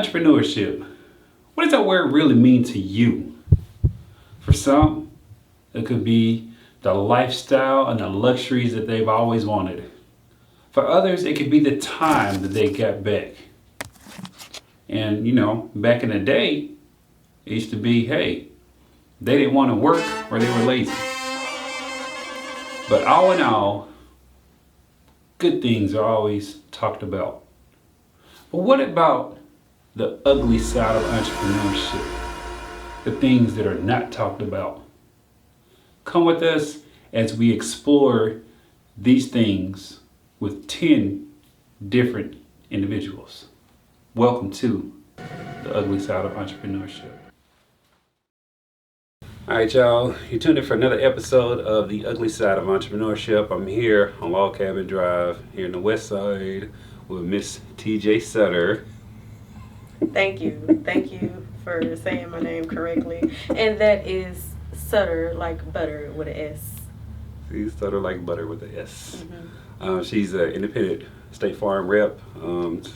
Entrepreneurship. What does that word really mean to you? For some, it could be the lifestyle and the luxuries that they've always wanted. For others, it could be the time that they got back. And back in the day, it used to be, hey, they didn't want to work or they were lazy. But all in all, good things are always talked about. But what about the ugly side of entrepreneurship? The things that are not talked about. Come with us as we explore these things with 10 different individuals. Welcome to the ugly side of entrepreneurship. All right, y'all. You're tuned in for another episode of the ugly side of entrepreneurship. I'm here on Log Cabin Drive here in the West Side with Miss TJ Sutter. Thank you. Thank you for saying my name correctly. And that is Sutter like butter with an S. See, Sutter like butter with an S. Mm-hmm. She's an independent State Farm rep.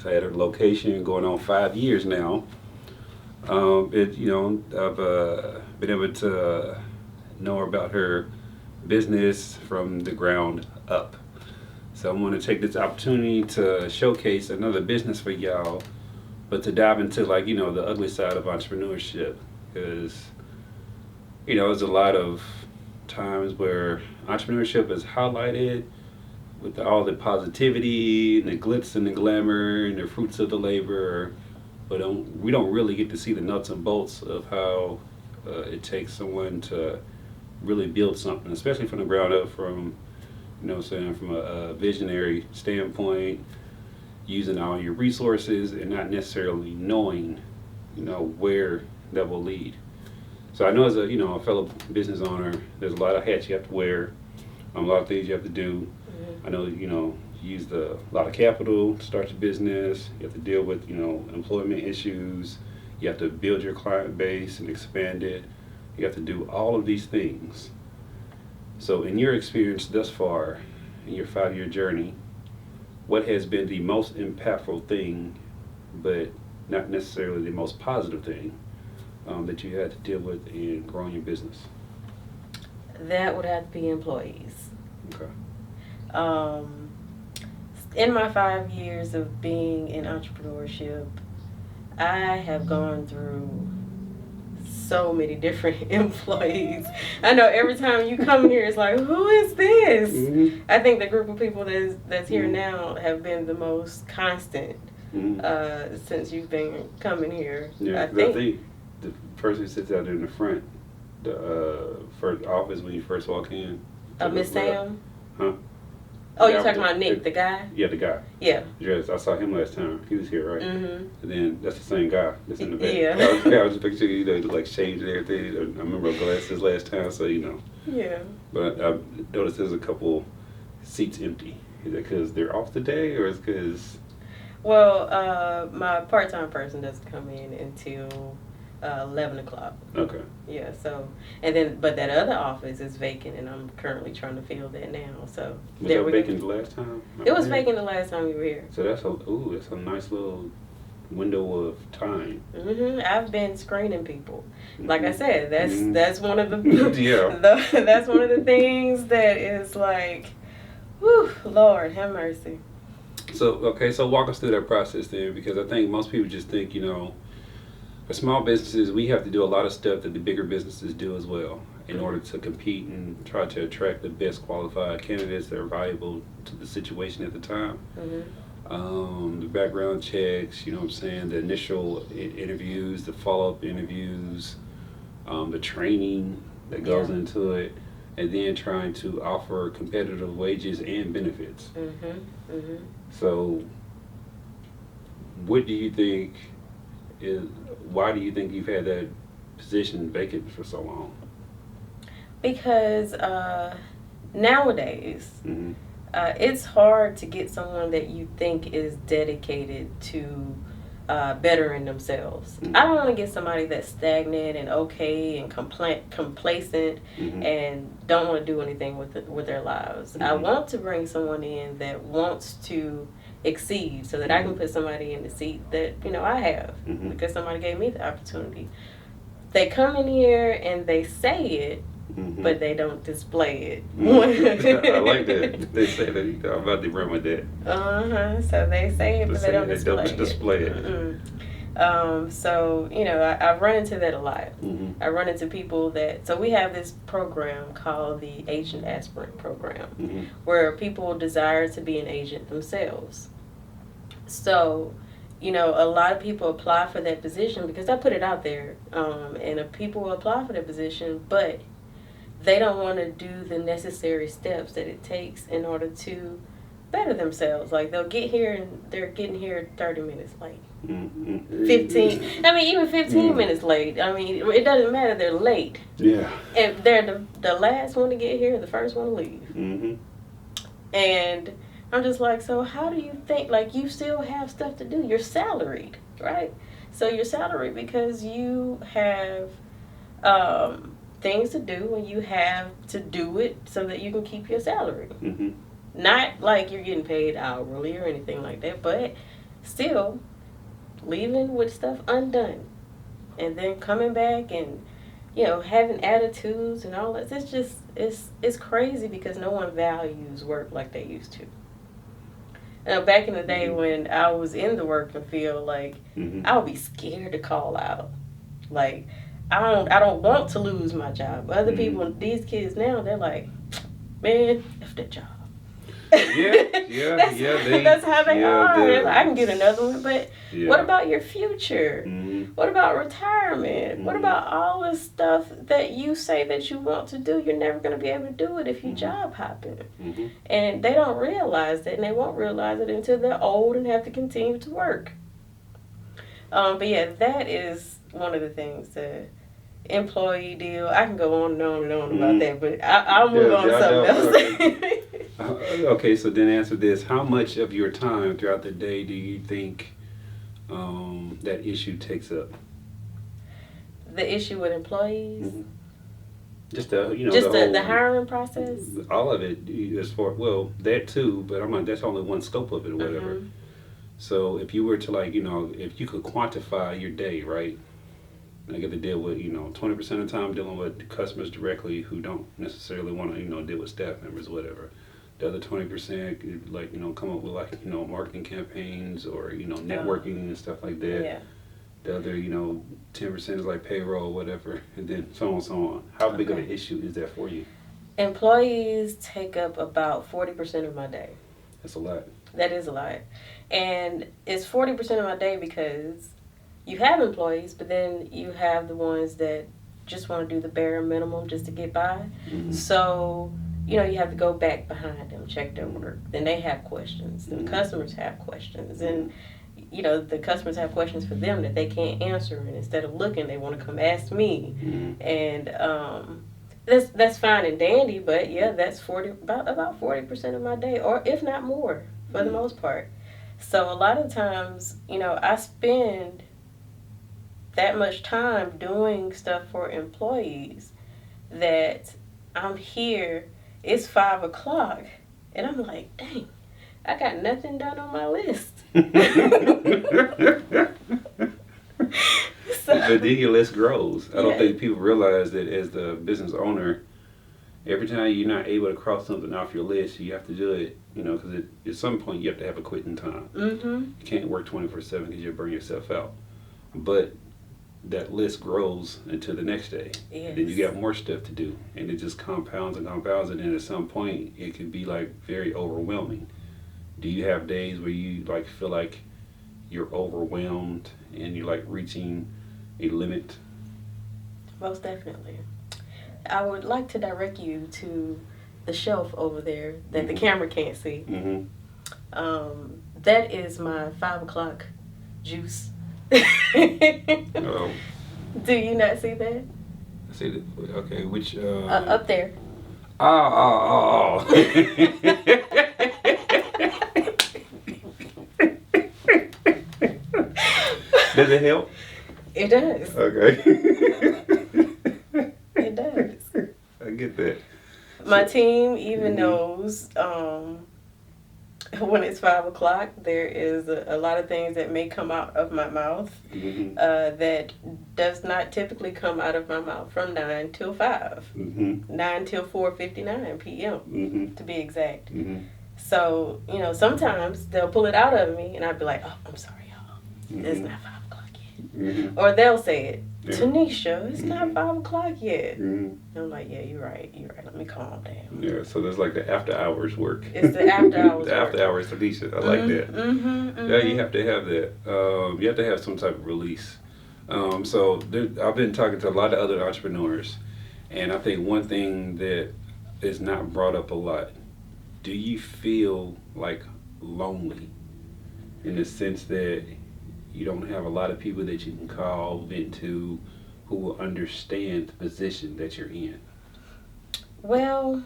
Had her location going on 5 years now. I've been able to know about her business from the ground up. So I'm going to take this opportunity to showcase another business for y'all, but to dive into the ugly side of entrepreneurship, because there's a lot of times where entrepreneurship is highlighted with all the positivity and the glitz and the glamour and the fruits of the labor, but we don't really get to see the nuts and bolts of how it takes someone to really build something, especially from the ground up, from from a visionary standpoint, using all your resources and not necessarily knowing where that will lead. So I know as a fellow business owner, there's a lot of hats you have to wear, a lot of things you have to do. I know you use a lot of capital to start your business. You have to deal with employment issues. You have to build your client base and expand it. You have to do all of these things. So in your experience thus far, in your 5-year journey, what has been the most impactful thing, but not necessarily the most positive thing, that you had to deal with in growing your business? That would have to be employees. Okay. In my 5 years of being in entrepreneurship, I have gone through so many different employees. I know every time you come here, it's like, who is this? Mm-hmm. I think the group of people that's here now have been the most constant since you've been coming here. Yeah, I think the person who sits out there in the front, the first office when you first walk in. Miss Sam? Huh? Oh, you're talking about Nick, the guy? Yeah, the guy. Yeah. Yes, I saw him last time. He was here, right? Mm-hmm. And then that's the same guy that's in the back. Yeah. I was just picturing, shaved and everything. I remember glasses last time, so Yeah. But I noticed there's a couple seats empty. Is that because they're off today, or is it because... Well, my part-time person doesn't come in until 11 o'clock. Okay. Yeah, so, but that other office is vacant, and I'm currently trying to fill that now, so. Was that vacant the last time? It was vacant the last time you were here. So that's a nice little window of time. Mm-hmm. I've been screening people. Like I said, that's one of the, yeah. That's one of the things that is like, whew, Lord, have mercy. So walk us through that process then, because I think most people just think, for small businesses, we have to do a lot of stuff that the bigger businesses do as well in order to compete and try to attract the best qualified candidates that are valuable to the situation at the time. Mm-hmm. The background checks, the initial interviews, the follow-up interviews, the training that goes into it, and then trying to offer competitive wages and benefits. Mm-hmm. Mm-hmm. So what do you think why do you think you've had that position vacant for so long? Because nowadays, mm-hmm. It's hard to get someone that you think is dedicated to bettering themselves. Mm-hmm. I don't want to get somebody that's stagnant and okay and complacent mm-hmm. and don't want to do anything with their lives. Mm-hmm. I want to bring someone in that wants to exceed, so that I can put somebody in the seat that I have, Mm-hmm. because somebody gave me the opportunity. They come in here and they say it, Mm-hmm. but they don't display it. I like that. They say that. I'm about to run with that. So they say it, but they don't display it. it. So I run into that a lot. Mm-hmm. I run into people so we have this program called the Agent Aspirant Program, Mm-hmm. where people desire to be an agent themselves. So, a lot of people apply for that position because I put it out there, and people apply for that position, but they don't want to do the necessary steps that it takes in order to better themselves. Like, they'll get here and they're getting here 30 minutes late. Mm-hmm. 15. I mean, even 15 minutes late. I mean, it doesn't matter. They're late. Yeah. And they're the last one to get here, the first one to leave. Mm-hmm. And I'm just like, so how do you think, like, you still have stuff to do? You're salaried, right? So you're salaried because you have things to do, and you have to do it so that you can keep your salary. Mm-hmm. Not like you're getting paid hourly or anything like that, but still leaving with stuff undone, and then coming back and having attitudes and all that. It's just it's crazy because no one values work like they used to. Back in the day when I was in the working field, like, I would be scared to call out. Like, I don't want to lose my job. Other people, these kids now, they're like, man, F that job. That's how they are. They're like, I can get another one, but what about your future? Mm-hmm. What about retirement? Mm-hmm. What about all the stuff that you say that you want to do? You're never going to be able to do it if you job hopping. Mm-hmm. And they don't realize that, and they won't realize it until they're old and have to continue to work. But yeah, that is one of the things, the employee deal. I can go on and on and on about that, but I'll move on to something else. Okay, so then answer this. How much of your time throughout the day do you think that issue takes up? The issue with employees? Mm-hmm. Just the the hiring process? All of it, as far, well, that too, but that's only one scope of it or whatever. Mm-hmm. So if you were to, like, if you could quantify your day, right? I get to deal with, 20% of the time dealing with customers directly who don't necessarily want to, deal with staff members, whatever. The other 20%, like, come up with, like, marketing campaigns or, networking and stuff like that. Yeah. The other, 10% is like payroll, whatever, and then so on and so on. How big of an issue is that for you? Employees take up about 40% of my day. That's a lot. That is a lot. And it's 40% of my day because you have employees, but then you have the ones that just want to do the bare minimum just to get by. Mm-hmm. So, you have to go back behind them, check their work. Then they have questions. The customers have questions. And, the customers have questions for them that they can't answer. And instead of looking, they want to come ask me. Mm-hmm. And that's fine and dandy, but yeah, that's about 40% of my day, or if not more, for the most part. So a lot of times, I spend that much time doing stuff for employees that I'm here, it's 5 o'clock, and I'm like, dang, I got nothing done on my list. But then your list grows. I don't think people realize that as the business owner, every time you're not able to cross something off your list, you have to do it, because at some point you have to have a quitting time. Mm-hmm. You can't work 24/7 because you'll burn yourself out. But that list grows until the next day. Yes. Then you got more stuff to do, and it just compounds and compounds, and then at some point it can be like very overwhelming. Do you have days where you like feel like you're overwhelmed and you're like reaching a limit? Most definitely. I would like to direct you to the shelf over there that the camera can't see. Mm-hmm. That is my 5 o'clock juice. Oh. Do you not see that? I see that. Okay, which up there. Oh. Does it help? It does. Okay. It does. I get that. My team even knows when it's 5 o'clock, there is a lot of things that may come out of my mouth that does not typically come out of my mouth from 9 till 5. 9 till 4:59 p.m. to be exact. So, you know, sometimes they'll pull it out of me and I'll be like, oh, I'm sorry, y'all. It's not 5 o'clock yet. Or they'll say it, Tanisha, it's not 5 o'clock yet. And I'm like, yeah, you're right. Let me calm down. Yeah, so there's like the after hours work. It's the after hours The after hours, Tanisha. I like that. Yeah, you have to have that. You have to have some type of release. So I've been talking to a lot of other entrepreneurs, and I think one thing that is not brought up a lot, do you feel like lonely in the sense that you don't have a lot of people that you can call, vent to, who will understand the position that you're in? Well,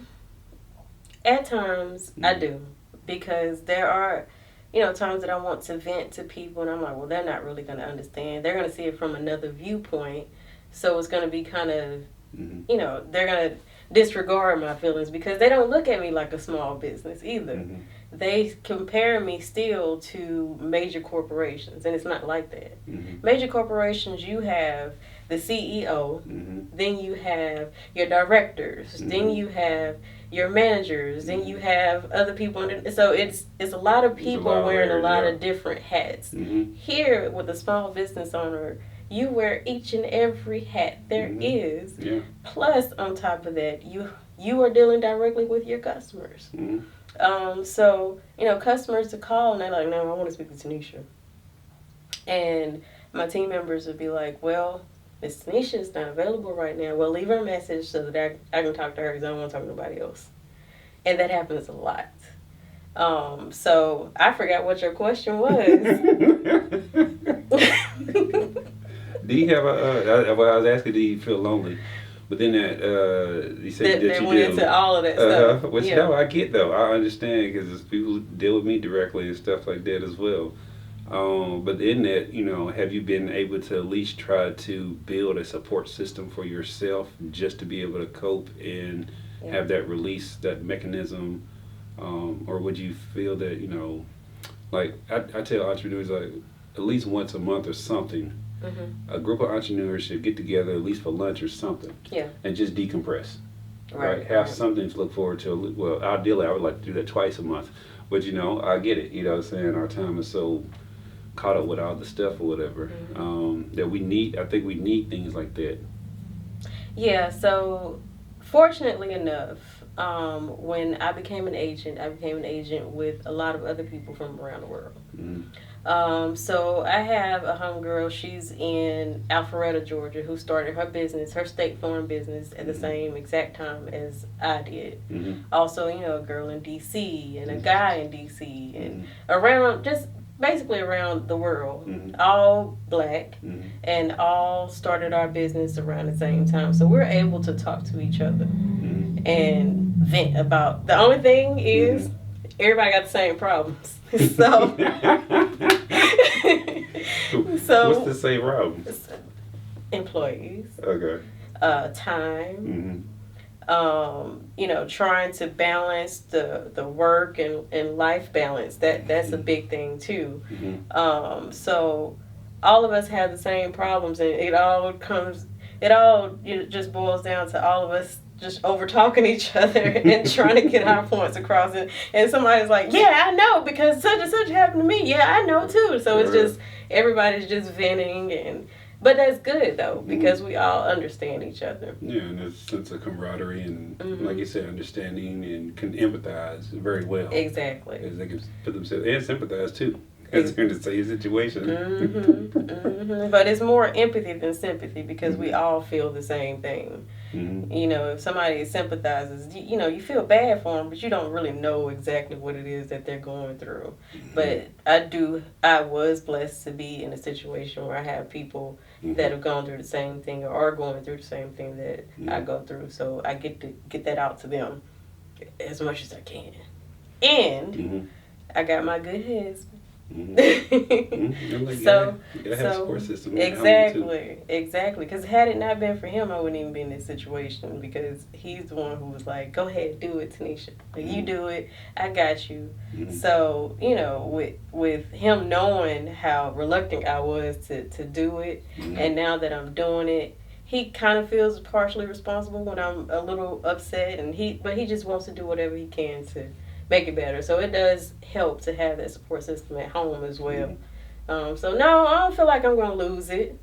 at times I do, because there are, you know, times that I want to vent to people and I'm like, well, they're not really going to understand. They're going to see it from another viewpoint. So it's going to be kind of, you know, they're going to disregard my feelings because they don't look at me like a small business either. They compare me still to major corporations, and it's not like that. Major corporations, you have the CEO, then you have your directors, then you have your managers, then you have other people under, so it's a lot of people wearing a lot of different hats. Here with a small business owner, you wear each and every hat there is. Plus, on top of that, you are dealing directly with your customers. So, you know, customers to call and they're like, no, I want to speak to Tanisha. And my team members would be like, well, Miss Tanisha is not available right now. Well, leave her a message so that I can talk to her because I don't want to talk to nobody else. And that happens a lot. So I forgot what your question was. Do you have well, I was asking, do you feel lonely? But then you said that you went do. into all of that stuff. Which how I get though. I understand because people deal with me directly and stuff like that as well. But in that, you know, have you been able to at least try to build a support system for yourself just to be able to cope and have that release, that mechanism? Or would you feel that, you know, like I tell entrepreneurs, like at least once a month or something, a group of entrepreneurs should get together at least for lunch or something, and just decompress. Right. Have something to look forward to. Well, ideally, I would like to do that twice a month, but you know, I get it. You know what I'm saying? Our time is so caught up with all the stuff or whatever that we need. I think we need things like that. Yeah. So, fortunately enough, when I became an agent with a lot of other people from around the world. So I have a homegirl, she's in Alpharetta, Georgia, who started her business, her State Farm business at the same exact time as I did. Also, you know, a girl in D.C. and a guy in D.C. and around, just basically around the world, all black, and all started our business around the same time. So we're able to talk to each other and vent about, the only thing is, everybody got the same problems. So, what's the same problems? Employees. Okay. Time. You know, trying to balance the work and life balance. That's a big thing too. So all of us have the same problems, and it all just boils down to all of us just over talking each other and trying to get our points across. And somebody's like, yeah, I know because such and such happened to me. Yeah, I know too. So it's just, everybody's just venting, but that's good though, because we all understand each other. Yeah, and there's a sense of camaraderie and, like you said, understanding and can empathize very well. Exactly. Because they can put themselves, and sympathize too. Because they're in the same situation. But it's more empathy than sympathy because we all feel the same thing. You know, if somebody sympathizes, you know, you feel bad for them, but you don't really know exactly what it is that they're going through. But I was blessed to be in a situation where I have people that have gone through the same thing or are going through the same thing that I go through. So I get to get that out to them as much as I can. And I got my good husband. Like, So, you gotta have a support system. exactly. Because had it not been for him, I wouldn't even be in this situation. Because he's the one who was like, "Go ahead, do it, Tanisha. Like, you do it. I got you." So with him knowing how reluctant I was to do it, and now that I'm doing it, he kind of feels partially responsible when I'm a little upset, but he just wants to do whatever he can to make it better. So it does help to have that support system at home as well. So no, I don't feel like I'm gonna lose it.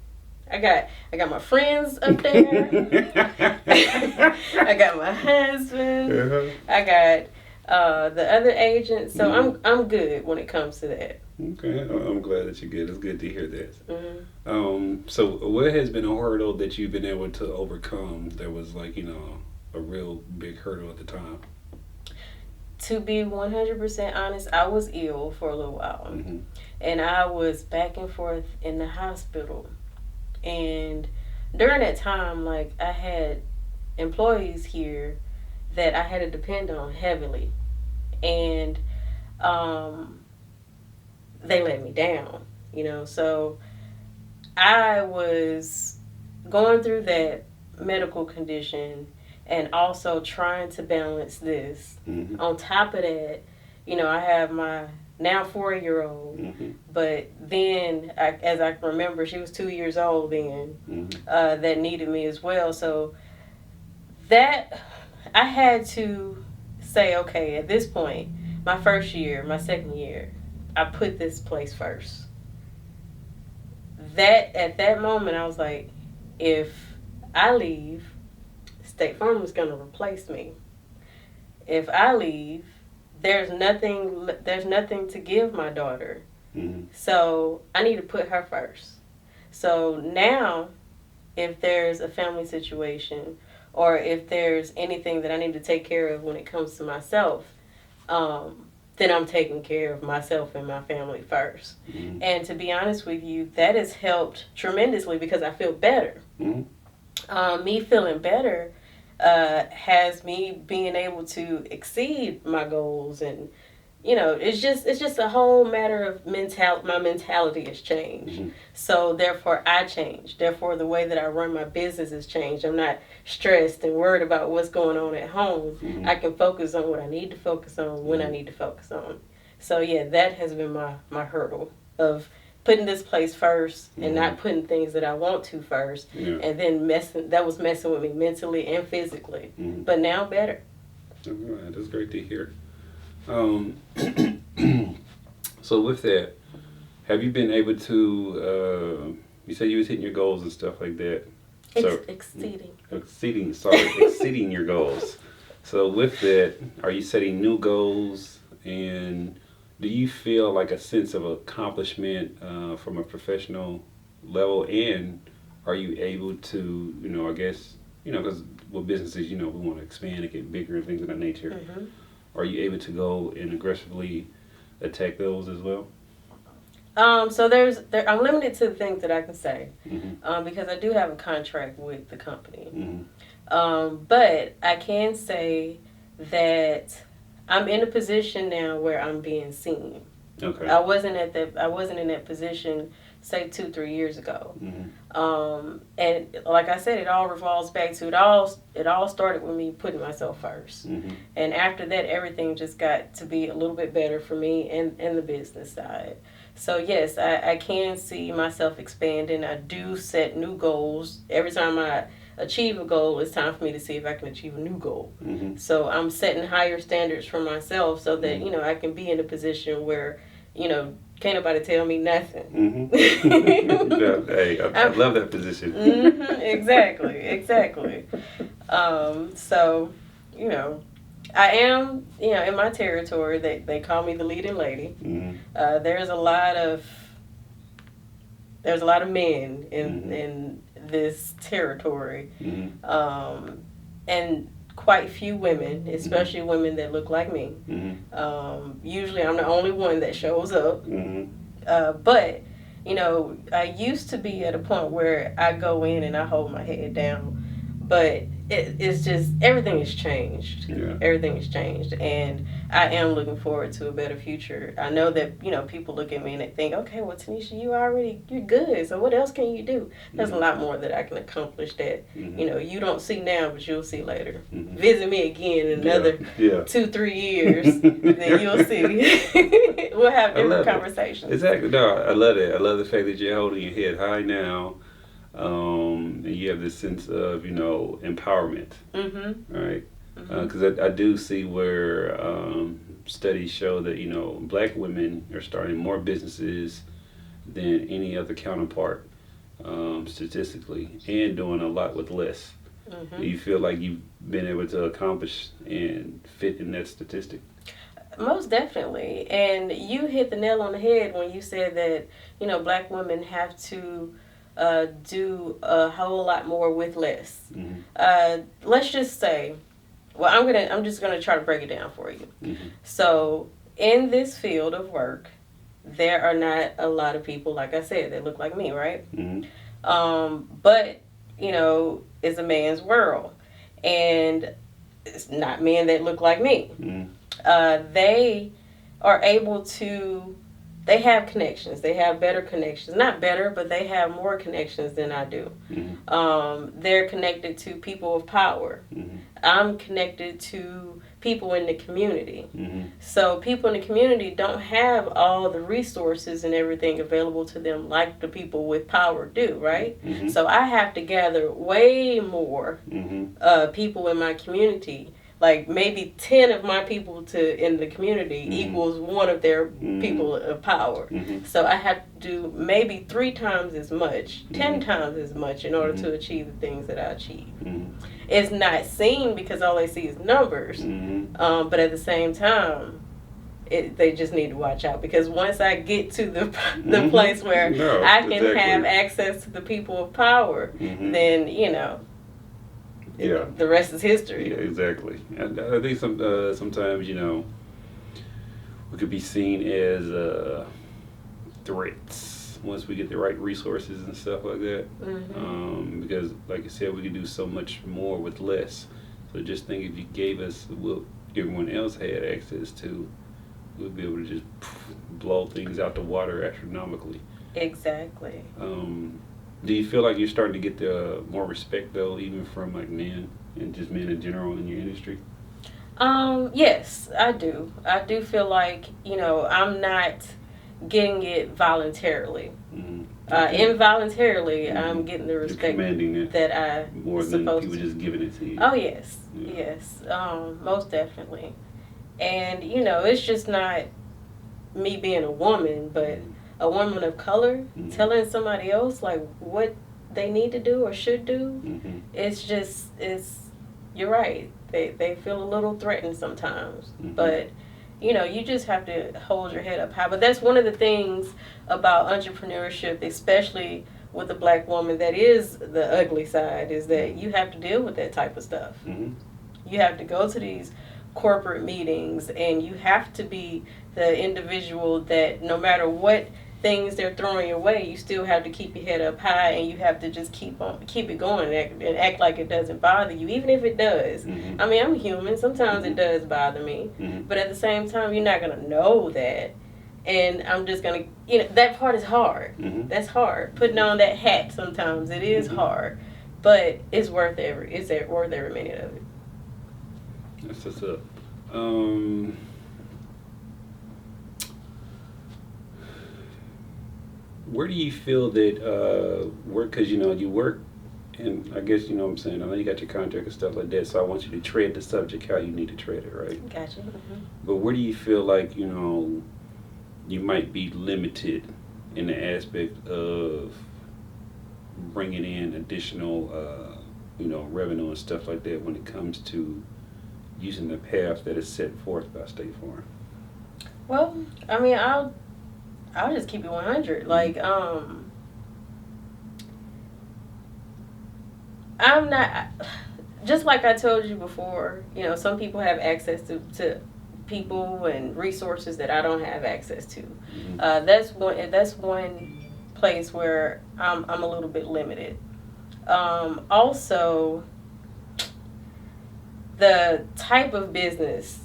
I got my friends up there. I got my husband. I got the other agents. So I'm good when it comes to that. Okay, I'm glad that you're good. It's good to hear that. So what has been a hurdle that you've been able to overcome that was like, a real big hurdle at the time? To be 100% honest, I was ill for a little while. And I was back and forth in the hospital. And during that time, like, I had employees here that I had to depend on heavily. And they let me down, So I was going through that medical condition and also trying to balance this. On top of that, I have my now 4-year-old, but then, as I remember, she was 2 years old then, that needed me as well. So that, I had to say, okay, at this point, my first year, my second year, I put this place first. At that moment, I was like, if I leave, State Farm is going to replace me. If I leave, there's nothing to give my daughter. So I need to put her first. So now, if there's a family situation or if there's anything that I need to take care of when it comes to myself, then I'm taking care of myself and my family first. And to be honest with you, that has helped tremendously because I feel better. Me feeling better has me being able to exceed my goals, and it's just a whole matter of mentality. My mentality has changed, so therefore I changed. Therefore, the way that I run my business has changed. I'm not stressed and worried about what's going on at home. I can focus on what I need to focus on when I need to focus on. So yeah, that has been my hurdle of putting this place first and not putting things that I want to first, and then that was messing with me mentally and physically. But now better. All right, that's great to hear. So with that, have you been able to? You said you was hitting your goals and stuff like that. Exceeding your goals. So with that, are you setting new goals, and do you feel like a sense of accomplishment from a professional level? And are you able to, I guess, because with businesses, we want to expand and get bigger and things of that nature. Are you able to go and aggressively attack those as well? So I'm limited to the things that I can say because I do have a contract with the company. But I can say that I'm in a position now where I'm being seen. Okay. I wasn't in that position, say 2-3 years ago. And like I said, it all revolves back to it all started with me putting myself first. And after that, everything just got to be a little bit better for me and the business side. So yes, I can see myself expanding. I do set new goals. Every time I achieve a goal, it's time for me to see if I can achieve a new goal. So I'm setting higher standards for myself so that, I can be in a position where, can't nobody tell me nothing. Hey, I love that position. Exactly. So, I am, in my territory. They call me the leading lady. There's a lot of men in this territory, and quite few women, especially women that look like me. Usually, I'm the only one that shows up. But I used to be at a point where I go in and I hold my head down. But it's just everything has changed. Yeah. Everything has changed, and I am looking forward to a better future. I know that people look at me and they think, okay, well, Tanisha, you're good. So what else can you do? There's a lot more that I can accomplish that you don't see now, but you'll see later. Visit me again in another 2-3 years, then you'll see. We'll have different conversations. Exactly. No, I love it. I love the fact that you're holding your head high now. And you have this sense of, empowerment, right? Because I do see where studies show that, black women are starting more businesses than any other counterpart, statistically, and doing a lot with less. Do you feel like you've been able to accomplish and fit in that statistic? Most definitely. And you hit the nail on the head when you said that, black women have to do a whole lot more with less. Let's just say, well, I'm just gonna try to break it down for you. So in this field of work, there are not a lot of people, like I said, that look like me, right? But it's a man's world, and it's not men that look like me. They are able to. They have connections. They have better connections. Not better, but they have more connections than I do. They're connected to people of power. I'm connected to people in the community. So people in the community don't have all the resources and everything available to them like the people with power do, right? So I have to gather way more people in my community. Like maybe 10 of my people in the community equals one of their people of power. So I have to do maybe 3 times as much, 10 times as much in order to achieve the things that I achieve. It's not seen because all they see is numbers. But at the same time, they just need to watch out, because once I get to the place where I can have access to the people of power, then the rest is history. Yeah, exactly. And I think sometimes, we could be seen as threats once we get the right resources and stuff like that. Because, like I said, we can do so much more with less. So just think, if you gave us what everyone else had access to, we'd be able to just blow things out the water astronomically. Exactly. Do you feel like you're starting to get the more respect, though, even from like men and just men in general in your industry? Yes, I do. I do feel like, I'm not getting it voluntarily. Involuntarily, I'm getting the respect that I more than people just giving it to you. Oh, yes. Yes. Most definitely. And, it's just not me being a woman, but a woman of color telling somebody else like what they need to do or should do. You're right. They feel a little threatened sometimes, but you just have to hold your head up high. But that's one of the things about entrepreneurship, especially with a black woman, that is the ugly side, is that you have to deal with that type of stuff. You have to go to these corporate meetings, and you have to be the individual that no matter what things they're throwing your way, you still have to keep your head up high, and you have to just keep it going and act like it doesn't bother you, even if it does. I mean, I'm human. Sometimes it does bother me, but at the same time, you're not gonna know that, and I'm just gonna, that part is hard. That's hard. Putting on that hat sometimes it is hard, but it's worth every minute of it. That's what's up. Where do you feel that work, because you work, and I guess what I'm saying, I know you got your contract and stuff like that, so I want you to tread the subject how you need to tread it, right? Gotcha. But where do you feel like you might be limited in the aspect of bringing in additional revenue and stuff like that when it comes to using the path that is set forth by State Farm? Well, I mean, I'll just keep it 100. Like, I'm not, just like I told you before, some people have access to people and resources that I don't have access to. That's one place where I'm a little bit limited. Also, the type of business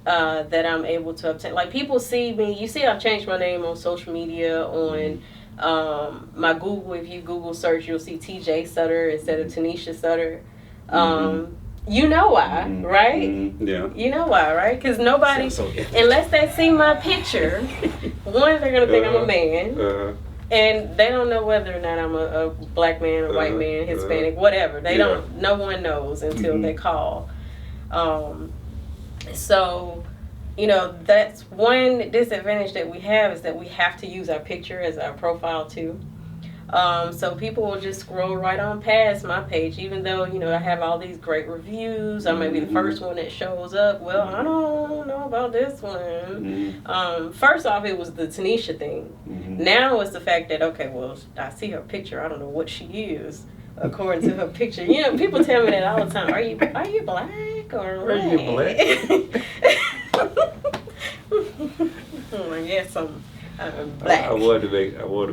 that I'm able to obtain. Like, people see me, you see I've changed my name on social media, on my Google. If you Google search, you'll see TJ Sutter instead of Tanisha Sutter. You know why, right? Yeah. You know why, right? Because nobody, unless they see my picture, one, they're going to think I'm a man. And they don't know whether or not I'm a black man, a white man, Hispanic, whatever. They don't, no one knows until they call. So, you know, that's one disadvantage that we have, is that we have to use our picture as our profile too. So people will just scroll right on past my page, even though, you know, I have all these great reviews. I may be the first one that shows up. Well, I don't know about this one. First off, it was the Tanisha thing. Now it's the fact that, okay, well, I see her picture. I don't know what she is according to her picture. You know, people tell me that all the time. Are you black or what? Are you black? Yes, I'm black. I wanted to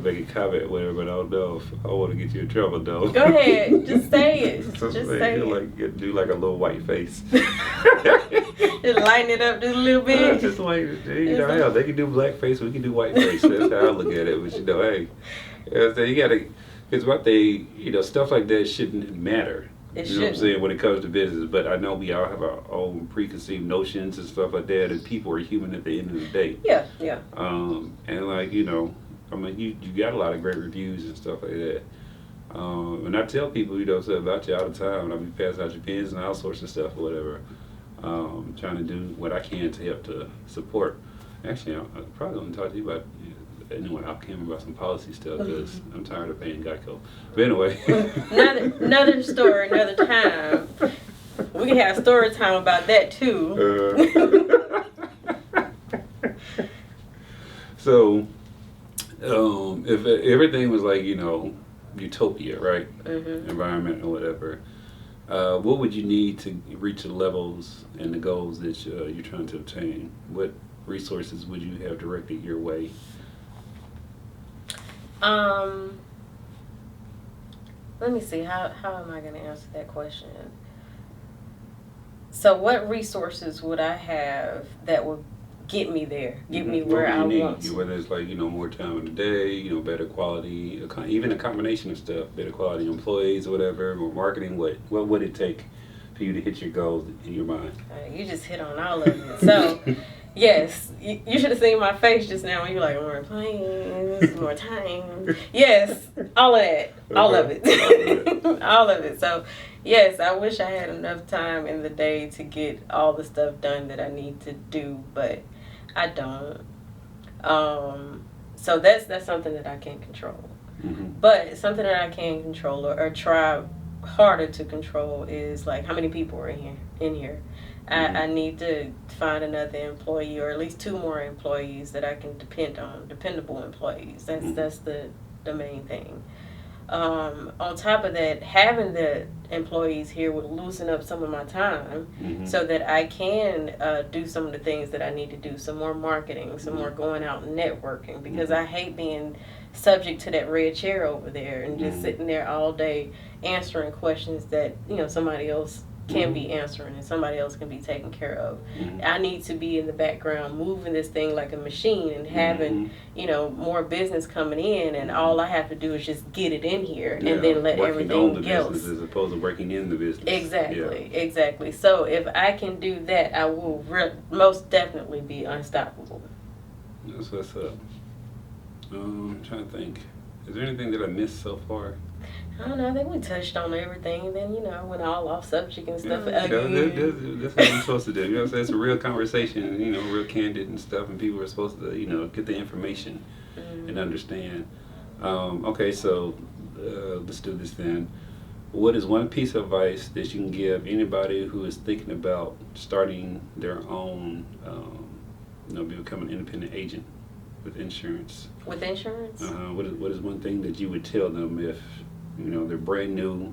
make a comment, whatever, but I don't know if I want to get you in trouble though. Go ahead, just say it. Just say it. Like, do like a little white face. Just lighten it up just a little bit. Just like, you know, hell, they can do black face, we can do white face. That's how I look at it. But you know, hey, you gotta, because what they, you know, stuff like that shouldn't matter. You know what I'm saying, when it comes to business. But I know we all have our own preconceived notions and stuff like that, and people are human at the end of the day. Yeah. And like, you know, I mean, you got a lot of great reviews and stuff like that. And I tell people, you know, stuff about you all the time, and I'll be passing out your pins and all sorts of stuff or whatever. Trying to do what I can to help to support. Actually, I probably want to talk to you about, anyway, I came about some policy stuff because I'm tired of paying Geico. But anyway. another story, another time. We can have story time about that too. So, if everything was like, you know, utopia, right? Environment or whatever, what would you need to reach the levels and the goals that you're trying to obtain? What resources would you have directed your way? Let me see, how am I going to answer that question? So what resources would I have that would get me there, get me where I want to? Whether it's like, you know, more time in the day, you know, better quality, even a combination of stuff, better quality employees or whatever, more marketing, what would it take for you to hit your goals in your mind? You just hit on all of it. So, yes, you should have seen my face just now when you were like, more planes, more time. Yes, all of that. All of it. All of it. So, yes, I wish I had enough time in the day to get all the stuff done that I need to do, but I don't. So that's something that I can't control. But something that I can control or try harder to control is like how many people are in here. I need to find another employee, or at least 2 more employees that I can depend on, dependable employees. That's the main thing. On top of that, having the employees here would loosen up some of my time so that I can do some of the things that I need to do, some more marketing, some more going out and networking, because I hate being subject to that red chair over there and just sitting there all day answering questions that, you know, somebody else can be answering and somebody else can be taken care of. I need to be in the background moving this thing like a machine and having, you know, more business coming in, and all I have to do is just get it in here and then let everything else. As opposed to working in the business. Exactly. So if I can do that, I will most definitely be unstoppable. That's what's up. I'm trying to think. Is there anything that I missed so far? I don't know. I think we touched on everything, and then, you know, went all off subject and stuff. That's what we're supposed to do. You know what I'm saying? It's a real conversation, you know, real candid and stuff, and people are supposed to, you know, get the information and understand. Okay, so let's do this then. What is one piece of advice that you can give anybody who is thinking about starting their own, you know, becoming an independent agent with insurance? With insurance? What is one thing that you would tell them if, you know, they're brand new,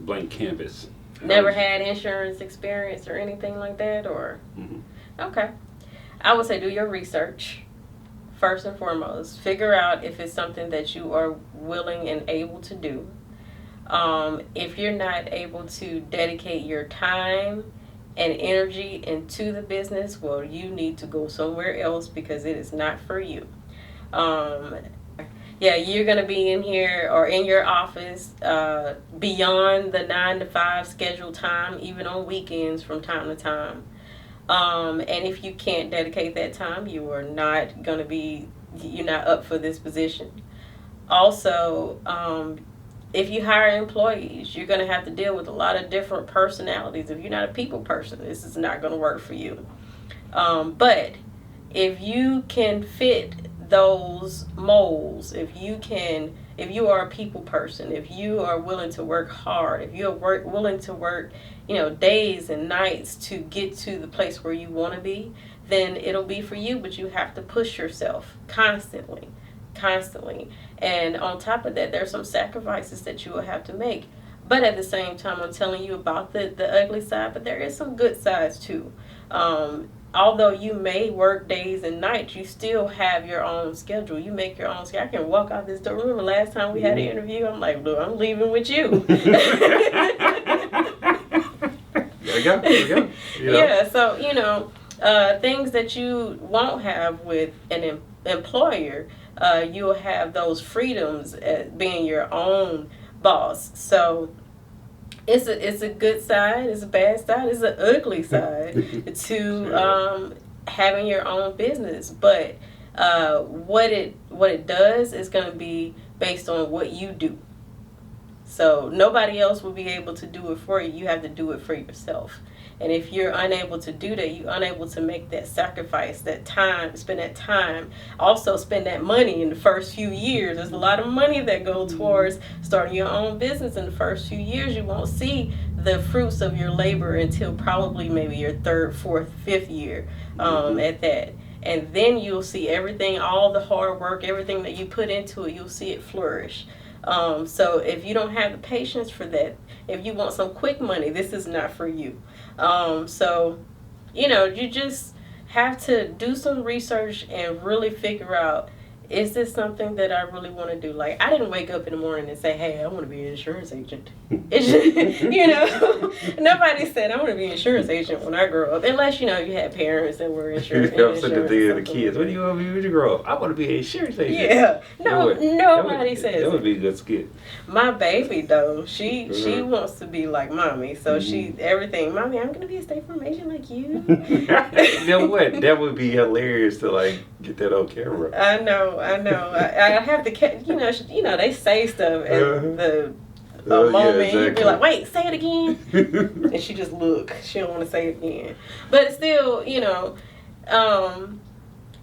blank canvas? Never had insurance experience or anything like that, or? Okay. I would say do your research, first and foremost. Figure out if it's something that you are willing and able to do. If you're not able to dedicate your time and energy into the business, well, you need to go somewhere else because it is not for you. Yeah, you're going to be in here or in your office beyond the 9 to 5 scheduled time, even on weekends from time to time. And if you can't dedicate that time, you are not going to be, you're not up for this position. Also, if you hire employees, you're going to have to deal with a lot of different personalities. If you're not a people person, this is not going to work for you. But if you can fit those molds, if you are a people person, if you are willing to work hard, if you're willing to work, days and nights to get to the place where you want to be, then it'll be for you. But you have to push yourself constantly. And on top of that, there's some sacrifices that you will have to make. But at the same time, I'm telling you about the ugly side, but there is some good sides too. Although you may work days and nights, you still have your own schedule. You make your own schedule. I can walk out this door. Remember last time we had an interview? I'm like, look, I'm leaving with you. There you go. Yeah, so, things that you won't have with an employer, you'll have those freedoms as being your own boss. So it's a good side, it's a bad side, it's an ugly side to having your own business. But what it does is going to be based on what you do. So nobody else will be able to do it for you. You have to do it for yourself. And if you're unable to do that, you're unable to make that sacrifice, that time, spend that time, also spend that money in the first few years. There's a lot of money that goes towards starting your own business in the first few years. You won't see the fruits of your labor until probably maybe your third, fourth, fifth year at that. And then you'll see everything, all the hard work, everything that you put into it, you'll see it flourish. So if you don't have the patience for that, if you want some quick money, this is not for you. So, you just have to do some research and really figure out, is this something that I really want to do? Like, I didn't wake up in the morning and say, hey, I want to be an insurance agent. It's just, nobody said I want to be an insurance agent when I grow up. Unless, you had parents that were insurance agents. The kids, what do you want to be when you grow up? I want to be an insurance agent. Yeah. No, nobody says that would be a good skit. My baby, though, she wants to be like mommy. So everything, mommy, I'm going to be a State Farm agent like you. You know what? That would be hilarious to, get that on camera. I know. I have to, they say stuff at the moment. Yeah, exactly. You'd be like, wait, say it again. And she just look. She don't want to say it again. But still,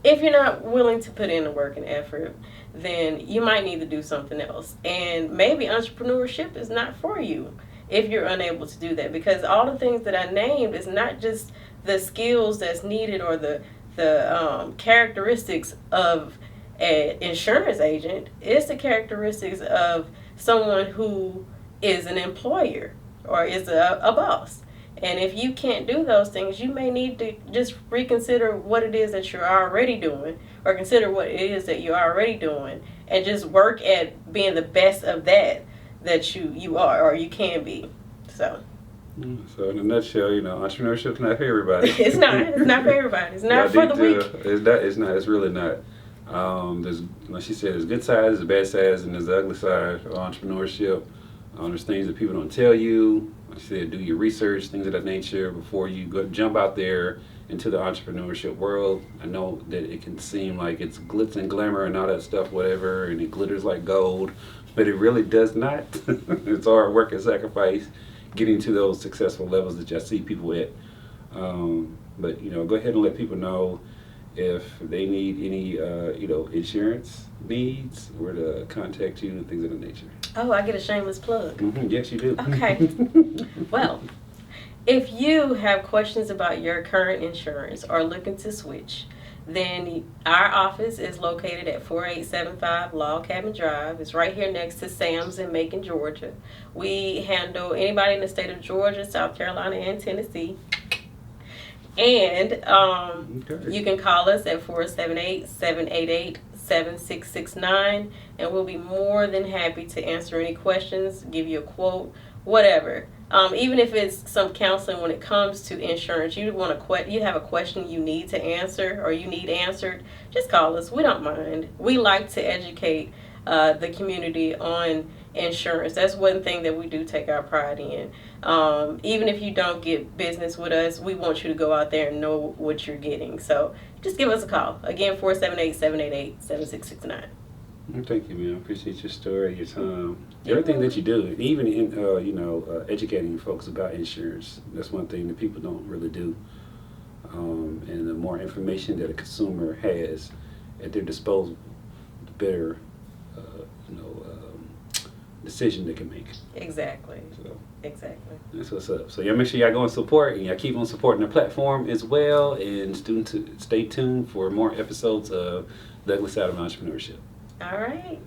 if you're not willing to put in the work and effort, then you might need to do something else. And maybe entrepreneurship is not for you if you're unable to do that. Because all the things that I named is not just the skills that's needed or the characteristics of an insurance agent. It's the characteristics of someone who is an employer or is a boss. And if you can't do those things, you may need to just reconsider what it is that you're already doing, or consider what it is that you're already doing, and just work at being the best of that you are or you can be. So in a nutshell, entrepreneurship's not for everybody. It's not for everybody. It's not for the weak. It's not. It's really not. There's, like she said, there's good sides, there's bad sides, and there's the ugly side of entrepreneurship. There's things that people don't tell you. Like she said, do your research, things of that nature before you jump out there into the entrepreneurship world. I know that it can seem like it's glitz and glamour and all that stuff, whatever, and it glitters like gold, but it really does not. It's hard work and sacrifice getting to those successful levels that y'all see people at. But go ahead and let people know if they need any insurance needs, where to contact you and things of that nature. Oh, I get a shameless plug. Mm-hmm. Yes, you do. Okay. Well, if you have questions about your current insurance or looking to switch, then our office is located at 4875 Log Cabin Drive. It's right here next to Sam's in Macon, Georgia. We handle anybody in the state of Georgia, South Carolina, and Tennessee. And you can call us at 478-788-7669, and we'll be more than happy to answer any questions, give you a quote, whatever. Even if it's some counseling when it comes to insurance, you have a question you need to answer or you need answered, just call us. We don't mind. We like to educate the community on insurance. That's one thing that we do take our pride in. Even if you don't get business with us, we want you to go out there and know what you're getting. So just give us a call. Again, 478-788-7669. Thank you, man. I appreciate your story, your time, everything that you do, and even in educating folks about insurance. That's one thing that people don't really do. And the more information that a consumer has at their disposal, the better, decision they can make. Exactly. So Exactly. that's what's up. So y'all make sure y'all go and support, and y'all keep on supporting the platform as well. And stay tuned for more episodes of the ugly side of entrepreneurship. All right.